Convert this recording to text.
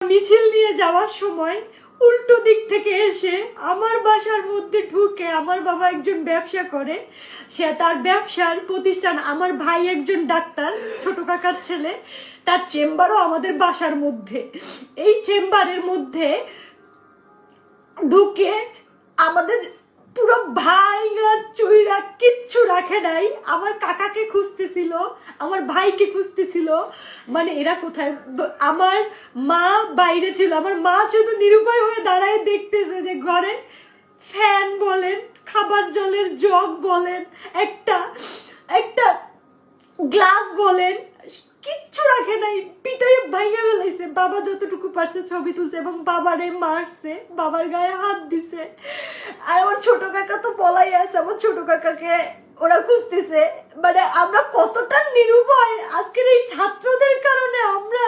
মিছিল নিয়ে যাওয়ার সময় উল্টো দিক থেকে এসে আমার বাসার মধ্যে ঢুকে, আমার বাবা একজন ব্যবসা করে, সে তার ব্যবসার প্রতিষ্ঠান, আমার ভাই একজন ডাক্তার, ছোট কাকার ছেলে, তার চেম্বারও আমাদের বাসার মধ্যে। এই চেম্বারের মধ্যে ঢুকে আমাদের পুরো ভাইরা চুইরা কিচ্ছু রাখে নাই, আমার কাকাকে খুঁজতেছিল, আমার ভাইকে খুঁজতেছিল, মানে এরা কোথায়। আমার মা বাইরে ছিল, আমার মা শুধু নিরুপায় হয়ে দাঁড়ায় দেখতেছে যে ঘরে ফ্যান বলেন, খাবার জলের জগ বলেন, একটা একটা গ্লাস বলেন, কিচ্ছু রাখে নাই, পিটাই ভাইয়া ফেলাইছে। বাবা যতটুকু পারছে ছবি তুলছে এবং বাবারে মারছে, বাবার গায়ে হাত দিছে। আর আমার ছোট কাকা তো বলাই আছে, আমার ছোট কাকাকে ওরা খুঁজতেছে। মানে আমরা কতটা নিরুপায় আজকের এই ছাত্রদের কারণে। আমরা